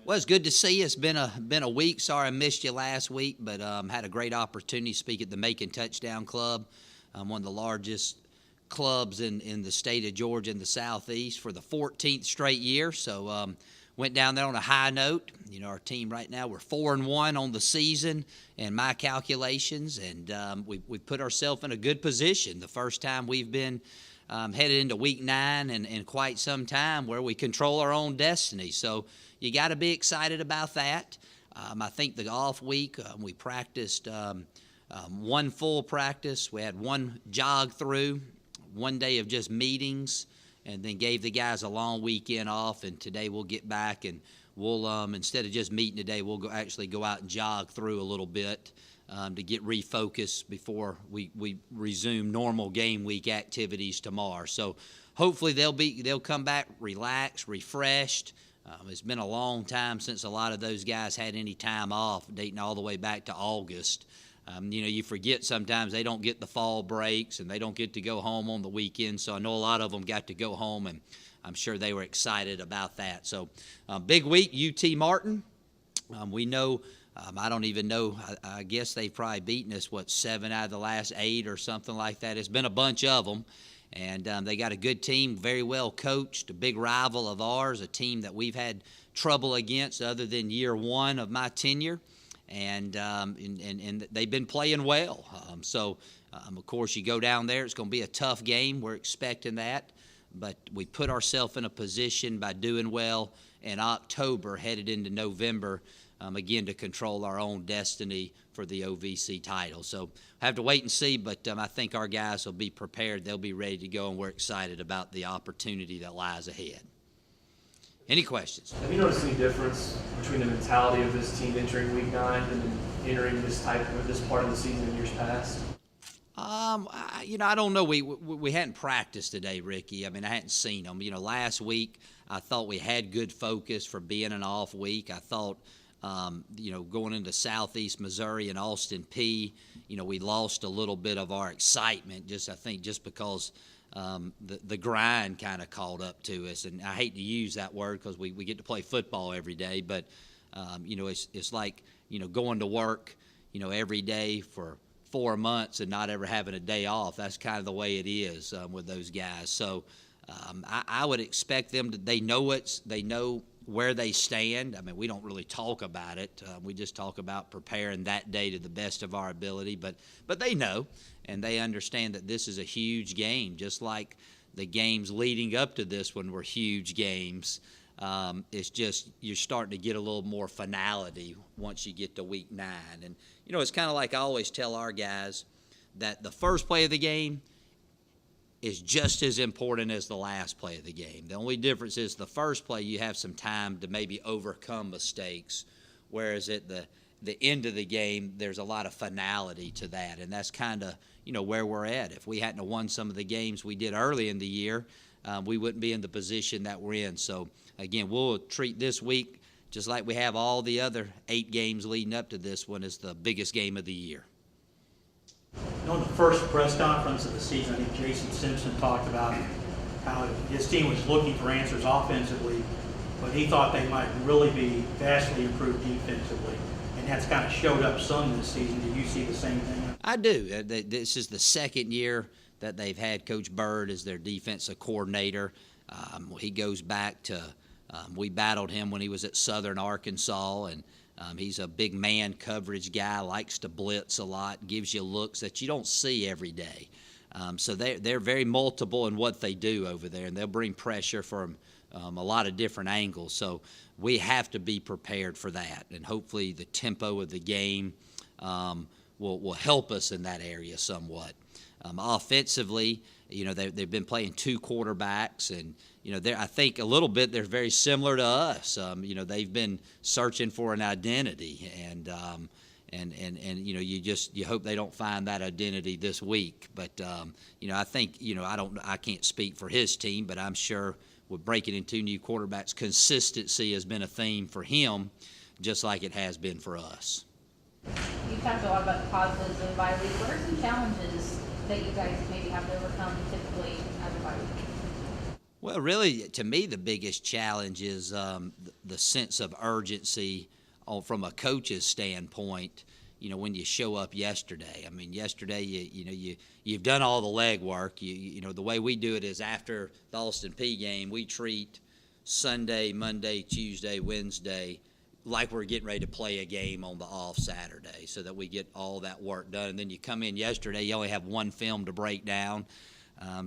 Well, it's good to see you. It's been a week. Sorry I missed you last week, but had a great opportunity to speak at the Macon Touchdown Club, one of the largest clubs in the state of Georgia in the Southeast for the 14th straight year. So went down there on a high note. You know, our team right now, we're 4-1 on the season in my calculations, and we put ourselves in a good position. The first time we've been headed into week 9 in quite some time where we control our own destiny. So you got to be excited about that. I think the off week, we practiced one full practice. We had one jog through, one day of just meetings, and then gave the guys a long weekend off. And today we'll get back and we'll, instead of just meeting today, we'll actually go out and jog through a little bit to get refocused before we resume normal game week activities tomorrow. So hopefully they'll come back relaxed, refreshed. It's been a long time since a lot of those guys had any time off, dating all the way back to August. You know, you forget sometimes they don't get the fall breaks and they don't get to go home on the weekend. So I know a lot of them got to go home, and I'm sure they were excited about that. So big week, UT Martin. We know, I don't even know, I guess they've probably beaten us, 7 out of the last 8 or something like that. It's been a bunch of them. And they got a good team, very well coached, a big rival of ours, a team that we've had trouble against other than year 1 of my tenure. And they've been playing well. Of course, you go down there, it's going to be a tough game. We're expecting that. But we put ourselves in a position by doing well in October, headed into November, again, to control our own destiny for the OVC title. So have to wait and see, but I think our guys will be prepared. They'll be ready to go, and we're excited about the opportunity that lies ahead. Any questions? Have you noticed any difference between the mentality of this team entering Week 9 and then entering this part of the season in years past? I don't know. We hadn't practiced today, Ricky. I mean, I hadn't seen them. You know, last week I thought we had good focus for being an off week. I thought, going into Southeast Missouri and Austin Peay, we lost a little bit of our excitement, just because the grind kind of caught up to us. And I hate to use that word because we get to play football every day, but, it's like, going to work, every day for 4 months and not ever having a day off. That's kind of the way it is with those guys. So I would expect them to, they know where they stand. I mean, we don't really talk about it. We just talk about preparing that day to the best of our ability. But they know, and they understand that this is a huge game, just like the games leading up to this one were huge games. It's just you're starting to get a little more finality once you get to Week 9. And, it's kind of like I always tell our guys that the first play of the game is just as important as the last play of the game. The only difference is the first play you have some time to maybe overcome mistakes, whereas at the end of the game there's a lot of finality to that, and that's kind of where we're at. If we hadn't have won some of the games we did early in the year, we wouldn't be in the position that we're in. So again, we'll treat this week just like we have all the other 8 games leading up to this one as the biggest game of the year. On the first press conference of the season, I think Jason Simpson talked about how his team was looking for answers offensively, but he thought they might really be vastly improved defensively, and that's kind of showed up some this season. Do you see the same thing? I do. This is the second year that they've had Coach Bird as their defensive coordinator. He goes back to we battled him when he was at Southern Arkansas, and he's a big man coverage guy, likes to blitz a lot, gives you looks that you don't see every day. So they're very multiple in what they do over there, and they'll bring pressure from a lot of different angles. So we have to be prepared for that, and hopefully the tempo of the game will help us in that area somewhat. Offensively, they've been playing 2 quarterbacks, and I think a little bit they're very similar to us. They've been searching for an identity, and you hope they don't find that identity this week. But I think I can't speak for his team, but I'm sure with breaking in 2 new quarterbacks, consistency has been a theme for him, just like it has been for us. You talked a lot about the positives of the bye week. What are some challenges that you guys maybe have to overcome typically as a bye week? Well, really, to me, the biggest challenge is the sense of urgency from a coach's standpoint. When you show up yesterday. I mean, yesterday, you've done all the legwork. The way we do it is after the Austin Peay game, we treat Sunday, Monday, Tuesday, Wednesday like we're getting ready to play a game on the off Saturday, so that we get all that work done. And then you come in yesterday, you only have one film to break down,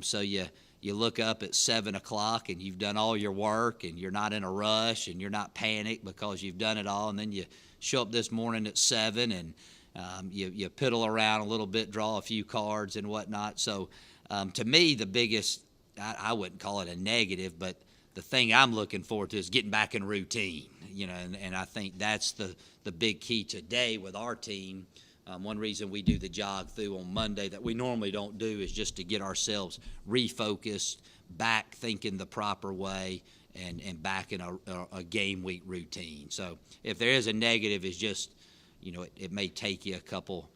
so you look up at 7 o'clock and you've done all your work, and you're not in a rush and you're not panicked because you've done it all. And then you show up this morning at 7 and you piddle around a little bit, draw a few cards and whatnot. So to me, the biggest, I wouldn't call it a negative, but the thing I'm looking forward to is getting back in routine, and I think that's the big key today with our team. One reason we do the jog through on Monday that we normally don't do is just to get ourselves refocused, back thinking the proper way, and back in a game week routine. So if there is a negative, it's just, it may take you a couple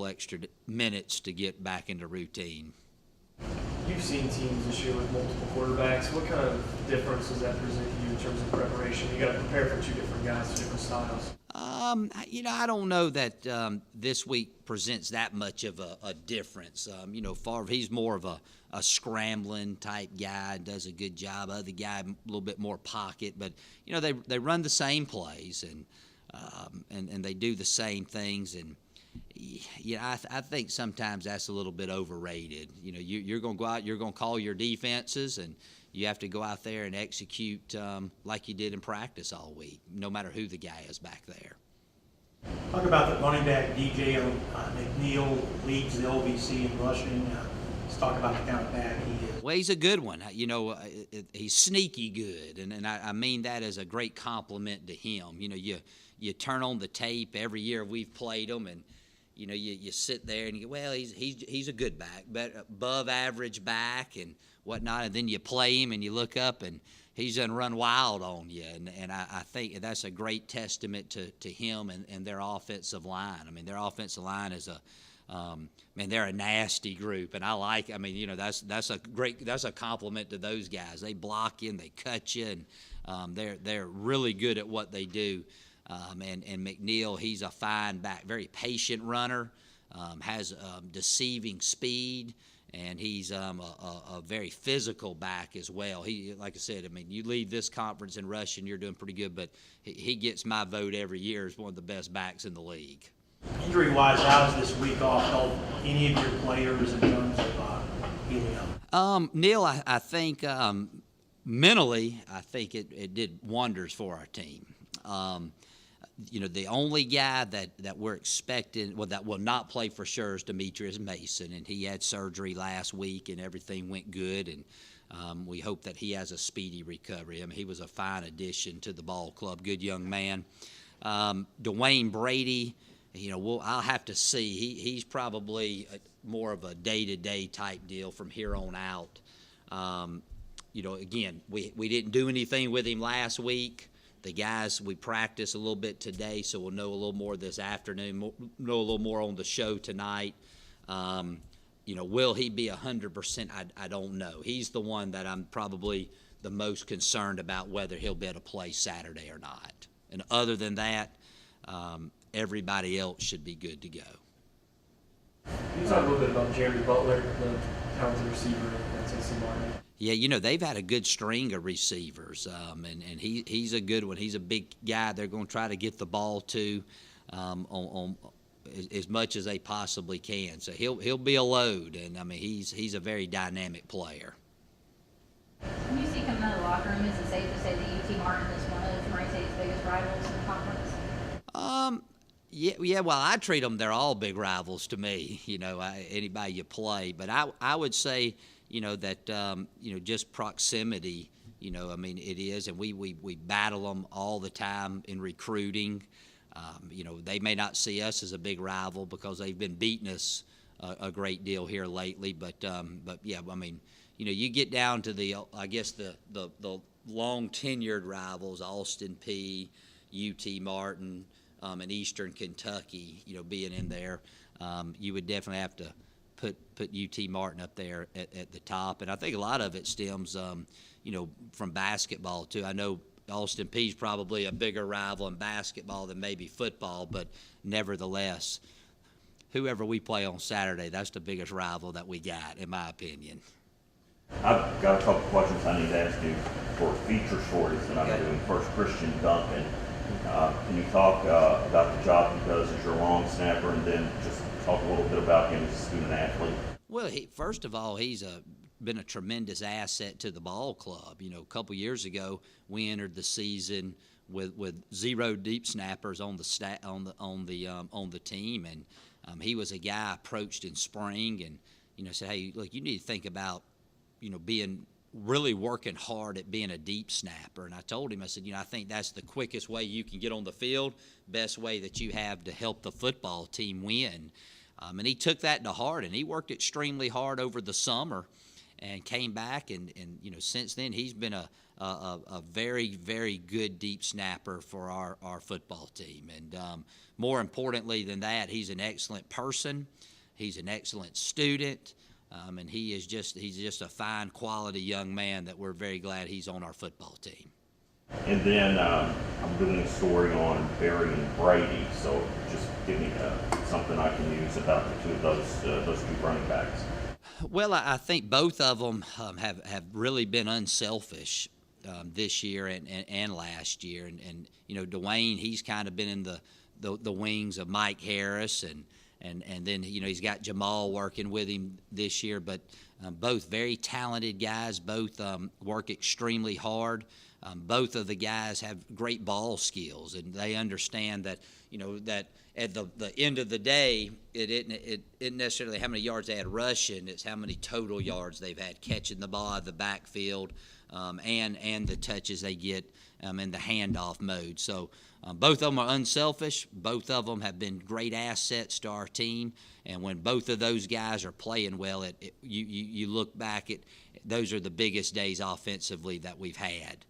extra minutes to get back into routine. You've seen teams this year with multiple quarterbacks. What kind of difference does that present to you in terms of preparation? You got to prepare for two different guys, two different styles. I don't know that this week presents that much of a difference. Favre, he's more of a scrambling type guy, does a good job. Other guy, a little bit more pocket, but they run the same plays and they do the same things. And I think sometimes that's a little bit overrated. You're going to go out, you're going to call your defenses, and you have to go out there and execute like you did in practice all week, no matter who the guy is back there. Talk about the running back, DJ McNeil, leads the OVC in rushing. Let's talk about the kind of back he is. Well, he's a good one. He's sneaky good, and I mean that as a great compliment to him. You turn on the tape every year we've played him, and you sit there and you go, well, he's a good back, but above average back and whatnot, and then you play him and you look up and he's done run wild on you, and I think that's a great testament to him and their offensive line. I mean, their offensive line is they're a nasty group, and that's a compliment to those guys. They block you and they cut you, and they're really good at what they do. And McNeil, he's a fine back, very patient runner, has deceiving speed, and he's a very physical back as well. He, like I said, you leave this conference in rushing, you're doing pretty good, but he gets my vote every year as one of the best backs in the league. Injury-wise, how's this week off help any of your players in terms of healing up? Neil, I think mentally, I think it did wonders for our team. The only guy that we're expecting, that will not play for sure is Demetrius Mason, and he had surgery last week and everything went good, and we hope that he has a speedy recovery. He was a fine addition to the ball club, good young man. Dwayne Brady, I'll have to see. He's probably more of a day-to-day type deal from here on out. Again, we didn't do anything with him last week. The guys, we practiced a little bit today, so we'll know a little more this afternoon, know a little more on the show tonight. Will he be 100%? I don't know. He's the one that I'm probably the most concerned about whether he'll be able to play Saturday or not. And other than that, everybody else should be good to go. Can you talk a little bit about Jeremy Butler, the talented receiver at Tennessee Martin? Yeah, they've had a good string of receivers, and he's a good one. He's a big guy. They're going to try to get the ball to on as much as they possibly can. So he'll be a load, and he's a very dynamic player. When you see coming out of the locker room, is it safe to say that UT Martin is one of Murray State's biggest rivals in the conference? Yeah. Well, I treat them. They're all big rivals to me. Anybody you play, but I would say, that just proximity. It is, and we battle them all the time in recruiting. They may not see us as a big rival because they've been beating us a great deal here lately. But yeah, you get down to the long tenured rivals, Austin Peay, UT Martin, and Eastern Kentucky. Being in there, you would definitely have to put UT Martin up there at the top. And I think a lot of it stems, from basketball too. I know Austin Peay's probably a bigger rival in basketball than maybe football, but nevertheless, whoever we play on Saturday, that's the biggest rival that we got, in my opinion. I've got a couple questions I need to ask you for feature stories that I'm doing. First, Christian Duncan. Can you talk about the job he does as your long snapper, and then just talk a little bit about him as a student athlete? Well, first of all, he's been a tremendous asset to the ball club. A couple years ago, we entered the season with 0 deep snappers on the team, and he was a guy I approached in spring and said, hey, look, you need to think about being really working hard at being a deep snapper. And I told him, I said, I think that's the quickest way you can get on the field, best way that you have to help the football team win. And he took that to heart, and he worked extremely hard over the summer and came back. And since then, he's been a very, very good deep snapper for our football team. And more importantly than that, he's an excellent person. He's an excellent student. And he's just a fine quality young man that we're very glad he's on our football team. And then I'm doing a story on Barry and Brady, so just give me something I can use about the two of those two running backs. Well, I think both of them have really been unselfish this year and last year. And Dwayne, he's kind of been in the wings of Mike Harris, and then he's got Jamal working with him this year. But both very talented guys, both work extremely hard. Both of the guys have great ball skills, and they understand that that at the end of the day, it isn't necessarily how many yards they had rushing; it's how many total yards they've had catching the ball out of the backfield, and the touches they get in the handoff mode. So both of them are unselfish. Both of them have been great assets to our team. And when both of those guys are playing well, you look back at those are the biggest days offensively that we've had.